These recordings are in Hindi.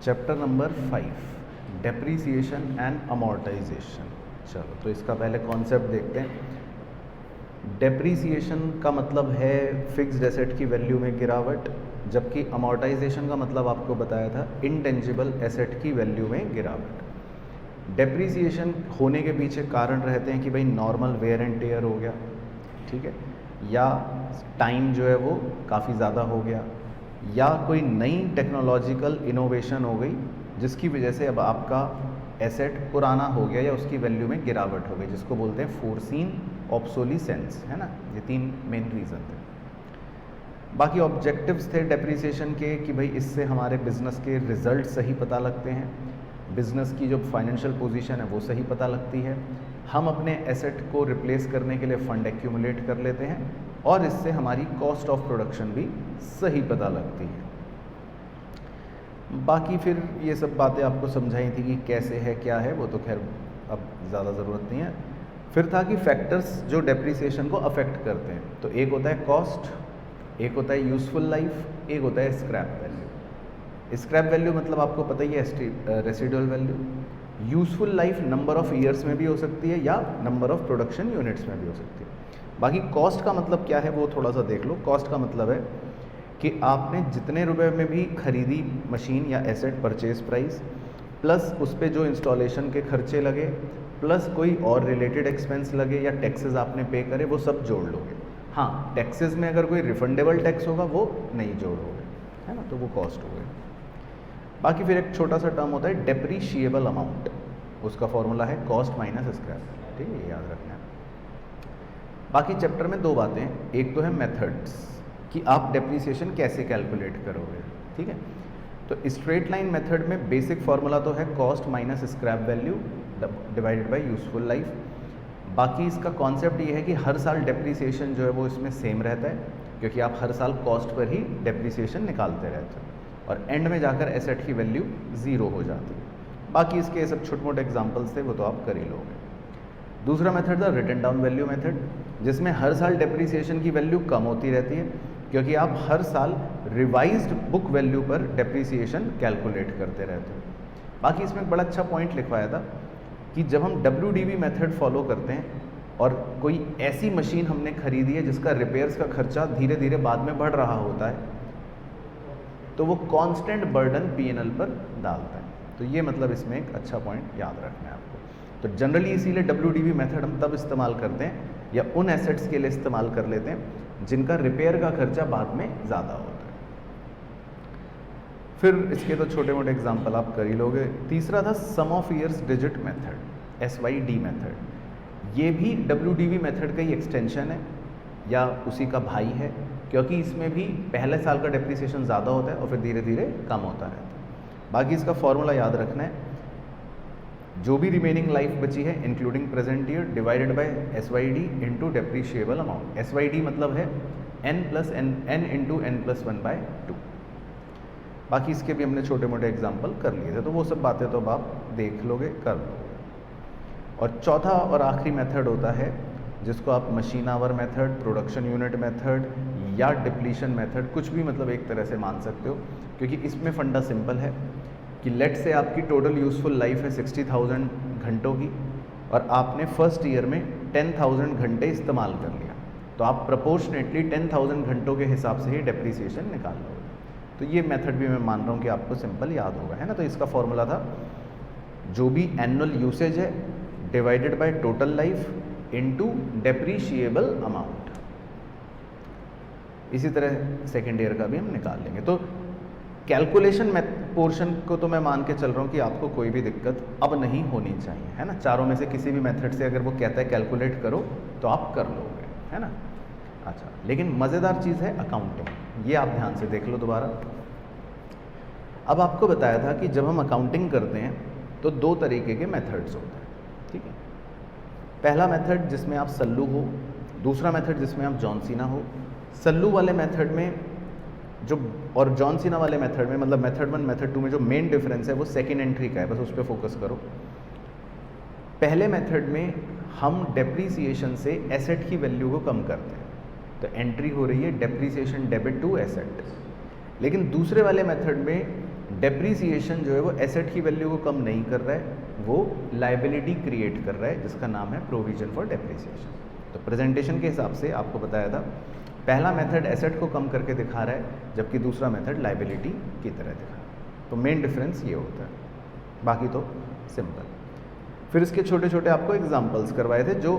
Chapter number 5 depreciation and amortisation. चलो तो इसका पहले कॉन्सेप्ट देखते हैं। डेप्रीसिएशन का मतलब है फिक्स्ड एसेट की वैल्यू में गिरावट, जबकि अमोर्टाइजेशन का मतलब आपको बताया था इंटेंजिबल एसेट की वैल्यू में गिरावट। डेप्रीसिएशन होने के पीछे कारण रहते हैं कि भाई नॉर्मल वेयर एंड टेयर हो गया, ठीक है, या टाइम जो है वो काफ़ी ज़्यादा हो गया, या कोई नई टेक्नोलॉजिकल इनोवेशन हो गई जिसकी वजह से अब आपका एसेट पुराना हो गया या उसकी वैल्यू में गिरावट हो गई, जिसको बोलते हैं फोर्सीन ऑब्सोलीसेंस, है ना। ये 3 मेन रीज़न थे। बाकी ऑब्जेक्टिव्स थे डेप्रीसिएशन के कि भाई इससे हमारे बिजनेस के रिजल्ट सही पता लगते हैं, बिजनेस की जो फाइनेंशियल पोजीशन है वो सही पता लगती है, हम अपने एसेट को रिप्लेस करने के लिए फंड एक्यूमुलेट कर लेते हैं और इससे हमारी कॉस्ट ऑफ प्रोडक्शन भी सही पता लगती है। बाकी फिर ये सब बातें आपको समझाई थी कि कैसे है क्या है, वो तो खैर अब ज़्यादा ज़रूरत नहीं है। फिर था कि फैक्टर्स जो डेप्रीसिएशन को अफेक्ट करते हैं, तो एक होता है कॉस्ट, एक होता है यूज़फुल लाइफ, एक होता है स्क्रैप वैल्यू। स्क्रैप वैल्यू मतलब आपको पता ही है residual value. Useful life number of years में भी हो सकती है या नंबर ऑफ़ प्रोडक्शन यूनिट्स में भी हो सकती है। बाकी कॉस्ट का मतलब क्या है वो थोड़ा सा देख लो। कॉस्ट का मतलब है कि आपने जितने रुपए में भी खरीदी मशीन या एसेट, परचेज प्राइस प्लस उस पर जो इंस्टॉलेशन के खर्चे लगे प्लस कोई और रिलेटेड एक्सपेंस लगे या टैक्सेस आपने पे करे, वो सब जोड़ लोगे। हाँ, टैक्सेस में अगर कोई रिफंडेबल टैक्स होगा वो नहीं जोड़ोगे, है ना, तो वो कॉस्ट हो गई। बाकी फिर एक छोटा सा टर्म होता है डेप्रीशिएबल अमाउंट, उसका फॉर्मूला है कॉस्ट माइनस स्क्रैप, ठीक है, ये याद रखना है। बाकी चैप्टर में 2 बातें, एक तो है मेथड्स कि आप डेप्रीसिएशन कैसे कैलकुलेट करोगे, ठीक है। तो स्ट्रेट लाइन मेथड में बेसिक फार्मूला तो है cost minus scrap value divided by useful life. बाकी इसका कॉन्सेप्ट ये है कि हर साल डेप्रीसिएशन जो है वो इसमें सेम रहता है, क्योंकि आप हर साल कॉस्ट पर ही डेप्रीसिएशन निकालते रहते हो और एंड में जाकर एसेट की वैल्यू 0 हो जाती है। बाकी इसके सब छोटे मोटे एग्जाम्पल्स थे, वो तो आप कर ही लोगे। दूसरा मेथड था रिटन डाउन वैल्यू मेथड, जिसमें हर साल डेप्रीसिएशन की वैल्यू कम होती रहती है, क्योंकि आप हर साल रिवाइज्ड बुक वैल्यू पर डेप्रीसिएशन कैलकुलेट करते रहते हो। बाकी इसमें एक बड़ा अच्छा पॉइंट लिखवाया था कि जब हम WDV मेथड फॉलो करते हैं और कोई ऐसी मशीन हमने खरीदी है जिसका रिपेयर्स का खर्चा धीरे धीरे बाद में बढ़ रहा होता है, तो वो कांस्टेंट बर्डन P&L पर डालता है। तो ये मतलब इसमें एक अच्छा पॉइंट याद रखना है आपको। तो जनरली इसीलिए WDV मेथड हम तब इस्तेमाल करते हैं या उन एसेट्स के लिए इस्तेमाल कर लेते हैं जिनका रिपेयर का खर्चा बाद में ज़्यादा होता है। फिर इसके तो छोटे मोटे एग्जाम्पल आप कर ही लोगे। तीसरा था sum of years digit method, SYD method. ये भी WDV मेथड का ही एक्सटेंशन है या उसी का भाई है, क्योंकि इसमें भी पहले साल का डेप्रीसिएशन ज़्यादा होता है और फिर धीरे धीरे कम होता रहता है। बाकी इसका फॉर्मूला याद रखना है, जो भी रिमेनिंग लाइफ बची है including present year divided by SYD into depreciable amount. SYD मतलब है n इंटू n+1/2। बाकी इसके भी हमने छोटे मोटे एग्जाम्पल कर लिए थे, तो वो सब बातें तो अब आप देख लोगे, कर लोगे। और चौथा और आखिरी मेथड होता है जिसको आप machine our method, production unit method या डिप्लीशन मेथड, कुछ भी मतलब एक तरह से मान सकते हो, क्योंकि इसमें फंडा सिंपल है कि लेट से आपकी टोटल यूज़फुल लाइफ है 60,000 घंटों की और आपने फर्स्ट ईयर में 10,000 घंटे इस्तेमाल कर लिया, तो आप प्रोपोर्शनेटली 10,000 घंटों के हिसाब से ही डेप्रीसिएशन निकाल लोगे। तो ये मेथड भी मैं मान रहा हूँ कि आपको सिंपल याद होगा, है ना। तो इसका फॉर्मूला था जो भी एनुअल यूसेज है divided by total life into depreciable amount. इसी तरह सेकेंड ईयर का भी हम निकाल लेंगे। तो कैलकुलेशन पोर्शन को तो मैं मान के चल रहा हूँ कि आपको कोई भी दिक्कत अब नहीं होनी चाहिए, है ना। चारों में से किसी भी मेथड से अगर वो कहता है कैलकुलेट करो तो आप कर लोगे, है ना। अच्छा, लेकिन मज़ेदार चीज़ है अकाउंटिंग, ये आप ध्यान से देख लो दोबारा। अब आपको बताया था कि जब हम अकाउंटिंग करते हैं तो 2 तरीके के मेथड्स होते हैं, ठीक है। पहला मेथड जिसमें आप सल्लू हो, दूसरा मेथड जिसमें आप जॉन सीना हो। सल्लू वाले मेथड में जो और जॉन सीना वाले मेथड में, मतलब मेथड 1 मेथड 2 में जो मेन डिफरेंस है वो सेकेंड एंट्री का है, बस उस पर फोकस करो। पहले मेथड में हम डेप्रीसिएशन से एसेट की वैल्यू को कम करते हैं, तो एंट्री हो रही है डेप्रीसिएशन डेबिट टू एसेट। लेकिन दूसरे वाले मेथड में डेप्रीसिएशन जो है वो एसेट की वैल्यू को कम नहीं कर रहा है, वो लाइबिलिटी क्रिएट कर रहा है जिसका नाम है प्रोविजन फॉर डेप्रीसिएशन। तो प्रेजेंटेशन के हिसाब से आपको बताया था पहला मेथड एसेट को कम करके दिखा रहा है जबकि दूसरा मेथड लाइबिलिटी की तरह दिखा रहा है। तो मेन डिफरेंस ये होता है, बाकी तो सिंपल। फिर इसके छोटे छोटे आपको एग्जांपल्स करवाए थे जो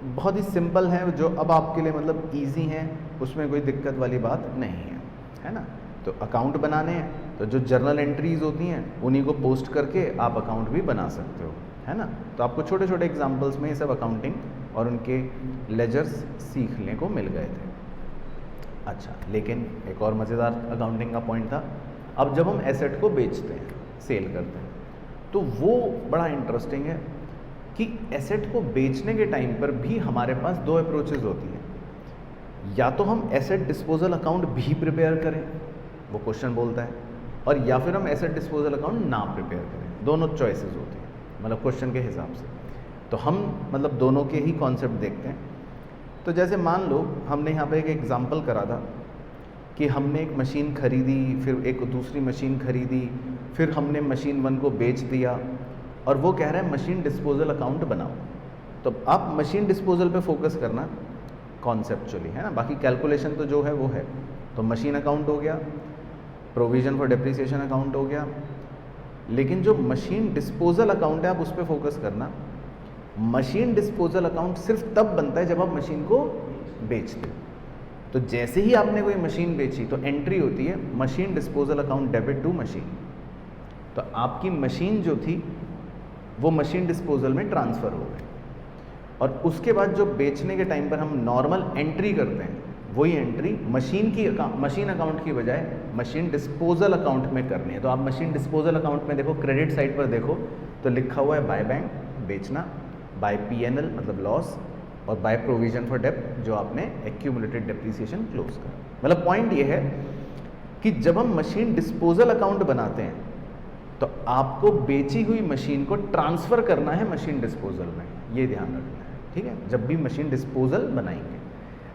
बहुत ही सिंपल हैं, जो अब आपके लिए मतलब ईजी हैं, उसमें कोई दिक्कत वाली बात नहीं है ना। तो अकाउंट बनाने हैं तो जो जर्नल एंट्रीज होती हैं उन्हीं को पोस्ट करके आप अकाउंट भी बना सकते हो, है ना। तो आपको छोटे छोटे एग्जांपल्स में ये सब अकाउंटिंग और उनके लेजर्स सीखने को मिल गए थे। अच्छा, लेकिन एक और मज़ेदार अकाउंटिंग का पॉइंट था, अब जब हम एसेट को बेचते हैं, सेल करते हैं, तो वो बड़ा इंटरेस्टिंग है कि एसेट को बेचने के टाइम पर भी हमारे पास दो अप्रोचेज होती हैं। या तो हम एसेट डिस्पोजल अकाउंट भी प्रिपेयर करें, वो क्वेश्चन बोलता है, और या फिर हम एसेट डिस्पोजल अकाउंट ना प्रिपेयर करें। दोनों चॉइसेस होती हैं, मतलब क्वेश्चन के हिसाब से। तो हम मतलब दोनों के ही कॉन्सेप्ट देखते हैं। तो जैसे मान लो हमने यहाँ पे एक एग्जांपल करा था कि हमने एक मशीन खरीदी, फिर एक दूसरी मशीन खरीदी, फिर हमने मशीन 1 को बेच दिया, और वो कह रहा है मशीन डिस्पोजल अकाउंट बनाओ। तो आप मशीन डिस्पोजल पे फोकस करना कॉन्सेप्चुअली, है ना। बाकी कैलकुलेशन तो जो है वो है। तो मशीन अकाउंट हो गया, प्रोविजन फॉर डेप्रिसिएशन अकाउंट हो गया, लेकिन जो मशीन डिस्पोजल अकाउंट है आप उस पर फोकस करना। मशीन डिस्पोजल अकाउंट सिर्फ तब बनता है जब आप मशीन को बेचते हो। तो जैसे ही आपने कोई मशीन बेची तो एंट्री होती है machine disposal account debit to machine. तो आपकी मशीन जो थी वो मशीन डिस्पोजल में ट्रांसफ़र हो गई, और उसके बाद जो बेचने के टाइम पर हम नॉर्मल एंट्री करते हैं वही एंट्री मशीन अकाउंट की बजाय मशीन डिस्पोजल अकाउंट में करनी है। तो आप मशीन डिस्पोजल अकाउंट में देखो, क्रेडिट साइड पर देखो तो लिखा हुआ है बाय बैंक बेचना, बाय पीएनएल मतलब लॉस, और बाय प्रोविजन फॉर डेप्ट जो आपने एक्यूमुलेटेड डेप्रिसिएशन क्लोज कर। मतलब पॉइंट ये है कि जब हम मशीन डिस्पोजल अकाउंट बनाते हैं तो आपको बेची हुई मशीन को ट्रांसफ़र करना है मशीन डिस्पोजल में, ये ध्यान रखना है, ठीक है, जब भी मशीन डिस्पोजल बनाएंगे।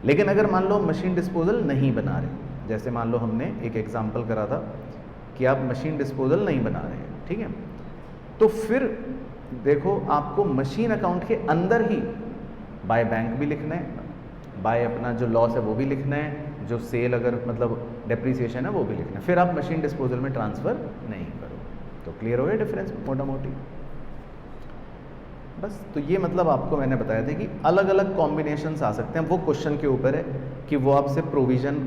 लेकिन अगर मान लो मशीन डिस्पोजल नहीं बना रहे, जैसे मान लो हमने एक एग्जांपल करा था कि आप मशीन डिस्पोजल नहीं बना रहे हैं, ठीक है, तो फिर देखो आपको मशीन अकाउंट के अंदर ही बाय बैंक भी लिखना है, बाय अपना जो लॉस है वो भी लिखना है, जो सेल अगर मतलब डेप्रिसिएशन है वो भी लिखना है, फिर आप मशीन डिस्पोजल में ट्रांसफ़र नहीं करो। तो क्लियर हो गया डिफरेंस मोटा मोटी। बस तो ये मतलब आपको मैंने बताया था कि अलग अलग कॉम्बिनेशंस आ सकते हैं, वो क्वेश्चन के ऊपर है कि वो आपसे प्रोविजन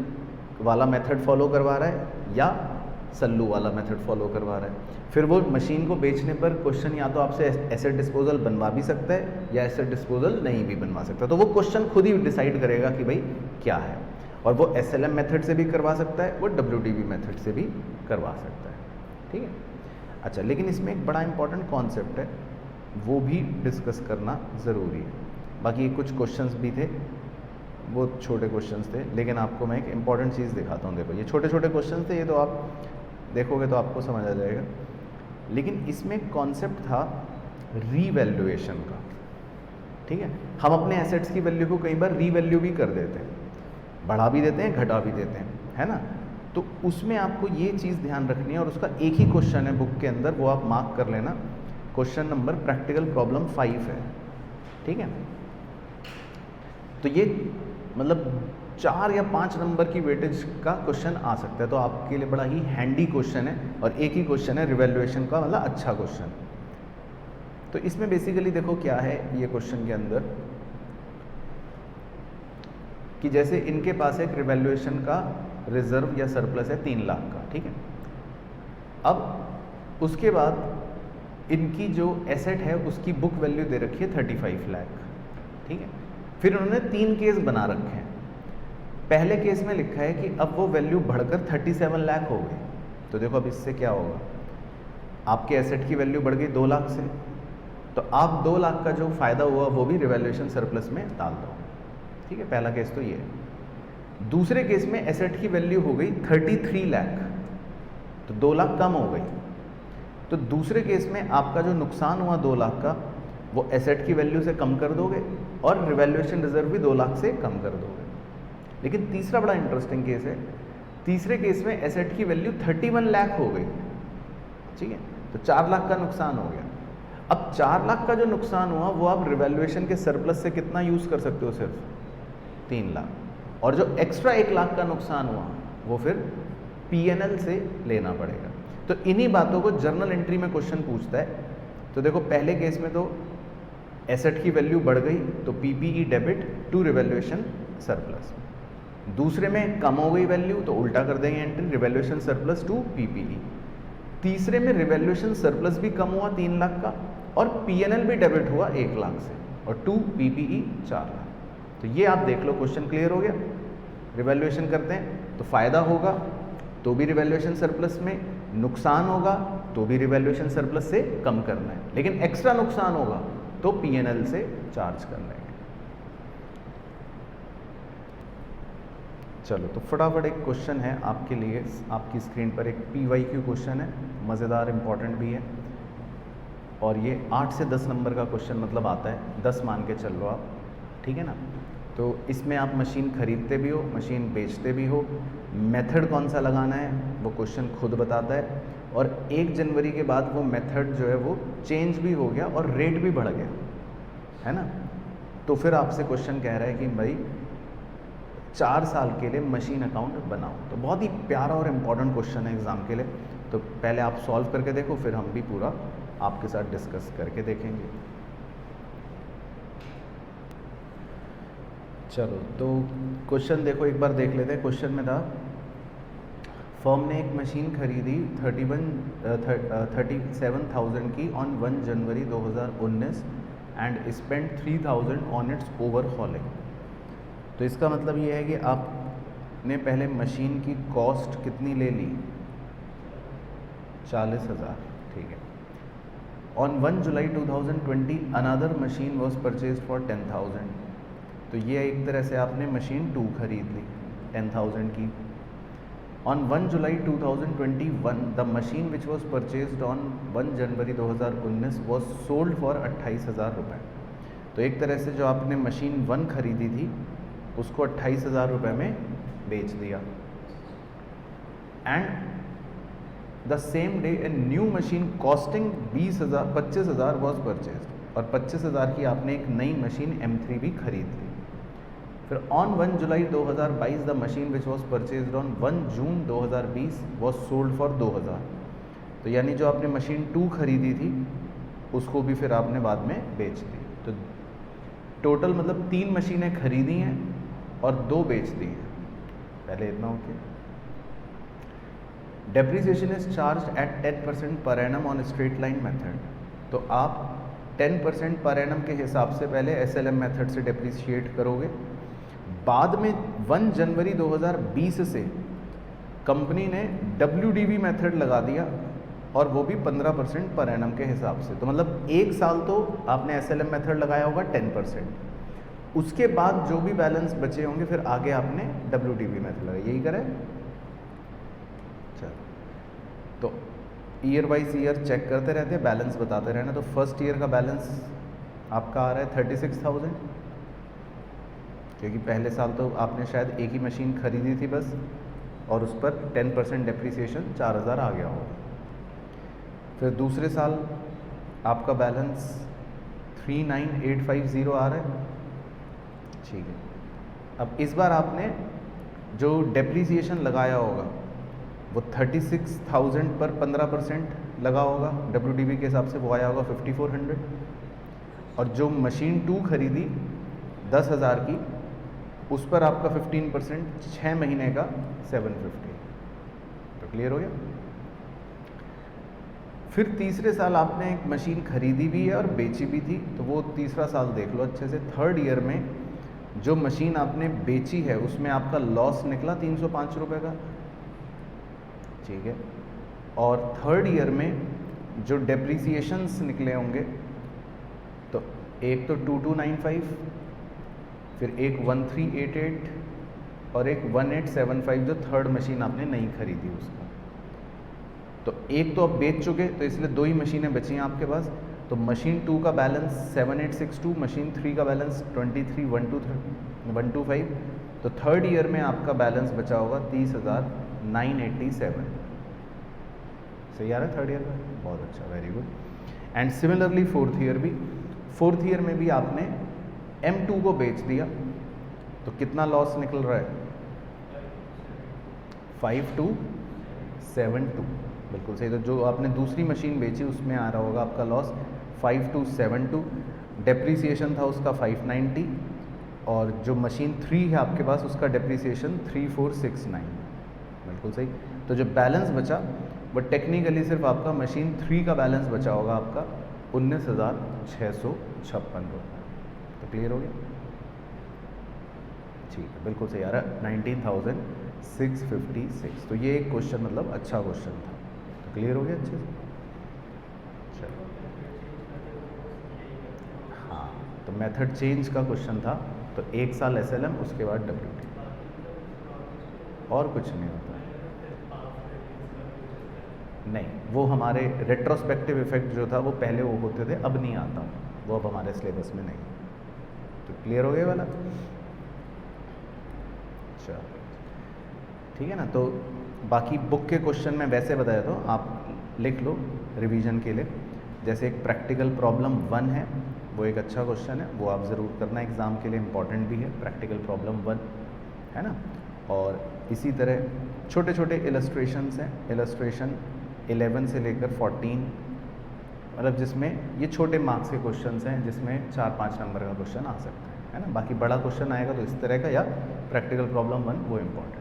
वाला मेथड फॉलो करवा रहा है या सल्लू वाला मेथड फॉलो करवा रहा है। फिर वो मशीन को बेचने पर क्वेश्चन या तो आपसे एसेट डिस्पोजल बनवा भी सकता है या एसेट डिस्पोजल नहीं भी बनवा सकता। तो वो क्वेश्चन खुद ही डिसाइड करेगा कि भाई क्या है, और वो SLM मेथड से भी करवा सकता है, वो WDV मेथड से भी करवा सकता है, ठीक है। अच्छा, लेकिन इसमें एक बड़ा इंपॉर्टेंट कॉन्सेप्ट है, वो भी डिस्कस करना ज़रूरी है। बाकी कुछ क्वेश्चंस भी थे, वो छोटे क्वेश्चंस थे, लेकिन आपको मैं एक इम्पॉर्टेंट चीज़ दिखाता हूँ। देखो ये छोटे छोटे क्वेश्चंस थे, ये तो आप देखोगे तो आपको समझ आ जाएगा। लेकिन इसमें कॉन्सेप्ट था रीवैल्यूएशन का, ठीक है। हम अपने एसेट्स की वैल्यू को कई बार रीवैल्यू भी कर देते हैं, बढ़ा भी देते हैं, घटा भी देते हैं, है ना। तो उसमें आपको ये चीज़ ध्यान रखनी है, और उसका एक ही क्वेश्चन है बुक के अंदर, वो आप मार्क कर लेना। क्वेश्चन नंबर प्रैक्टिकल प्रॉब्लम 5 है, ठीक है। तो ये मतलब 4 या 5 नंबर की वेटेज का क्वेश्चन आ सकता है, तो आपके लिए बड़ा ही हैंडी क्वेश्चन है, और एक ही क्वेश्चन है रिवैल्यूएशन का, मतलब अच्छा क्वेश्चन। तो इसमें बेसिकली देखो क्या है ये क्वेश्चन के अंदर, कि जैसे इनके पास एक रिवैल्यूएशन का रिजर्व या सरप्लस है 3 लाख का, ठीक है। अब उसके बाद इनकी जो एसेट है उसकी बुक वैल्यू दे रखी है 35 लाख, ठीक है। फिर उन्होंने 3 केस बना रखे हैं। पहले केस में लिखा है कि अब वो वैल्यू बढ़कर 37 लाख हो गई। तो देखो अब इससे क्या होगा, आपके एसेट की वैल्यू बढ़ गई 2 लाख से, तो आप 2 लाख का जो फ़ायदा हुआ वो भी रिवैल्यूएशन सरप्लस में डाल दो, ठीक है। पहला केस तो ये है। दूसरे केस में एसेट की वैल्यू हो गई 33 लाख, तो 2 लाख कम हो गई। तो दूसरे केस में आपका जो नुकसान हुआ 2 लाख का, वो एसेट की वैल्यू से कम कर दोगे, और रिवैल्यूएशन रिजर्व भी 2 लाख से कम कर दोगे। लेकिन तीसरा बड़ा इंटरेस्टिंग केस है। तीसरे केस में एसेट की वैल्यू 31 लाख हो गई, ठीक है, तो 4 लाख का नुकसान हो गया। अब 4 लाख का जो नुकसान हुआ वो आप रिवैल्यूएशन के सरप्लस से कितना यूज़ कर सकते हो, सिर्फ 3 लाख, और जो एक्स्ट्रा 1 लाख का नुकसान हुआ वो फिर P&L से लेना पड़ेगा। तो इन्हीं बातों को जर्नल एंट्री में क्वेश्चन पूछता है। तो देखो पहले केस में तो एसेट की वैल्यू बढ़ गई तो PPE debit to revaluation surplus, दूसरे में कम हो गई वैल्यू तो उल्टा कर देंगे entry, revaluation surplus to PPE। तीसरे में रिवैल्यूएशन सरप्लस भी कम हुआ 3 लाख का और P&L भी डेबिट हुआ 1 लाख से, और टू PPE 4 लाख। तो ये आप देख लो, क्वेश्चन क्लियर हो गया। रिवैल्यूएशन करते हैं तो फ़ायदा होगा तो भी रिवैल्यूएशन सरप्लस में, नुकसान होगा तो भी रिवैल्यूएशन सरप्लस से कम करना है, लेकिन एक्स्ट्रा नुकसान होगा तो P&L से चार्ज कर लेंगे। चलो तो फटाफट एक क्वेश्चन है आपके लिए, आपकी स्क्रीन पर एक PYQ क्वेश्चन है, मज़ेदार, इम्पॉर्टेंट भी है, और ये 8 से 10 नंबर का क्वेश्चन मतलब आता है, 10 मान के चल लो आप, ठीक है ना। तो इसमें आप मशीन खरीदते भी हो, मशीन बेचते भी हो, मेथड कौन सा लगाना है वो क्वेश्चन खुद बताता है, और 1 जनवरी के बाद वो मेथड जो है वो चेंज भी हो गया और रेट भी बढ़ गया, है ना। तो फिर आपसे क्वेश्चन कह रहा है कि भाई 4 साल के लिए मशीन अकाउंट बनाओ। तो बहुत ही प्यारा और इम्पोर्टेंट क्वेश्चन है एग्ज़ाम के लिए। तो पहले आप सॉल्व करके देखो, फिर हम भी पूरा आपके साथ डिस्कस करके देखेंगे। चलो तो क्वेश्चन देखो, एक बार देख लेते हैं। क्वेश्चन में था, फर्म ने एक मशीन खरीदी 37,000 की on 1 January 2019 and spend 3,000 on it's overhauling. तो इसका मतलब ये है कि आपने पहले मशीन की कॉस्ट कितनी ले ली, 40,000, ठीक है। On 1 July 2020 another machine was purchase for 10,000। तो ये एक तरह से आपने मशीन 2 खरीद ली 10,000 की। On 1 July 2021 the machine which was purchased on 1 January 2019 was sold for 28,000 रुपये। तो एक तरह से जो आपने मशीन 1 खरीदी थी उसको 28,000 रुपये में बेच दिया। And the same day a new machine costing 25,000 was purchased, और 25,000 की आपने एक नई मशीन M3 भी खरीद ली। फिर on 1 July 2022 the machine which was purchased on 1 June 2020 was sold for 2,000। तो यानी जो आपने मशीन 2 खरीदी थी उसको भी फिर आपने बाद में बेच दी। तो टोटल मतलब 3 मशीनें खरीदी हैं और 2 बेच दी हैं। पहले इतना okay. Depreciation is charge at 10% per annum on straight line method. तो आप 10% पर एनम के हिसाब से पहले SLM मेथड से डेप्रिशिएट करोगे। बाद में 1 जनवरी 2020 से कंपनी ने WDV मेथड लगा दिया, और वो भी 15% पर एनम के हिसाब से। तो मतलब 1 साल तो आपने SLM मेथड लगाया होगा 10%, उसके बाद जो भी बैलेंस बचे होंगे फिर आगे आपने WDV मेथड लगाया। यही करें। चलो तो ईयर वाइज ईयर चेक करते रहते हैं, बैलेंस बताते रहना। तो फर्स्ट ईयर का बैलेंस आपका आ रहा है 36,000, क्योंकि पहले साल तो आपने शायद एक ही मशीन खरीदी थी बस, और उस पर 10% डेप्रिसिएशन 4,000 आ गया होगा। फिर दूसरे साल आपका बैलेंस 39,850 आ रहा है, ठीक है। अब इस बार आपने जो डेप्रिसिएशन लगाया होगा वो 36,000 पर 15% लगा होगा, WDV के हिसाब से वो आया होगा 5,400। और जो मशीन 2 खरीदी 10,000 की, उस पर आपका 15% 6 महीने का 750। तो क्लियर हो गया। फिर तीसरे साल आपने एक मशीन खरीदी भी है और बेची भी थी, तो वो तीसरा साल देख लो अच्छे से। थर्ड ईयर में जो मशीन आपने बेची है उसमें आपका लॉस निकला 305 रुपये का, ठीक है। और थर्ड ईयर में जो डेप्रिसिएशंस निकले होंगे, तो एक तो 2295, फिर एक 1388 और एक 1875, जो थर्ड मशीन आपने नहीं खरीदी उसका। तो एक तो आप बेच चुके, तो इसलिए 2 ही मशीनें बची हैं आपके पास। तो मशीन 2 का बैलेंस 7862, मशीन 3 का बैलेंस 23,125। तो थर्ड ईयर में आपका बैलेंस बचा होगा 30,000 987। सही आ रहा है थर्ड ईयर में? बहुत अच्छा, very good. And similarly fourth year भी, फोर्थ ईयर में भी आपने M2 को बेच दिया तो कितना लॉस निकल रहा है? 5272, बिल्कुल सही। तो जो आपने दूसरी मशीन बेची उसमें आ रहा होगा आपका लॉस 5272, डेप्रीसिएशन था उसका 590, और जो मशीन 3 है आपके पास उसका डेप्रीसिएशन 3469, बिल्कुल सही। तो जो बैलेंस बचा वो टेक्निकली सिर्फ आपका मशीन 3 का बैलेंस बचा होगा आपका 19,656 रुपये। तो क्लियर हो गया? ठीक है, बिल्कुल सही आ रहा है, 19,656। तो ये एक क्वेश्चन मतलब अच्छा क्वेश्चन था। तो क्लियर हो गया अच्छे से? चलो, हाँ, तो मेथड चेंज का क्वेश्चन था। तो 1 साल SLM, उसके बाद WT, और कुछ नहीं होता। नहीं, वो हमारे रेट्रोस्पेक्टिव इफेक्ट जो था वो पहले वो होते थे, अब नहीं आता, वो अब हमारे सिलेबस में नहीं। तो क्लियर हो गया वाला? चलो ठीक है ना। तो बाकी बुक के क्वेश्चन में वैसे बताया तो आप लिख लो रिवीजन के लिए। जैसे एक प्रैक्टिकल प्रॉब्लम 1 है, वो एक अच्छा क्वेश्चन है, वो आप ज़रूर करना एग्ज़ाम के लिए, इम्पॉर्टेंट भी है प्रैक्टिकल प्रॉब्लम 1, है ना। और इसी तरह छोटे छोटे इलस्ट्रेशंस हैं, इलस्ट्रेशन 11 से लेकर 14, मतलब जिसमें ये छोटे मार्क्स के क्वेश्चंस हैं, जिसमें 4-5 नंबर का क्वेश्चन आ सकता है ना। बाकी बड़ा क्वेश्चन आएगा तो इस तरह का, या प्रैक्टिकल प्रॉब्लम 1 वो इम्पॉर्टेंट।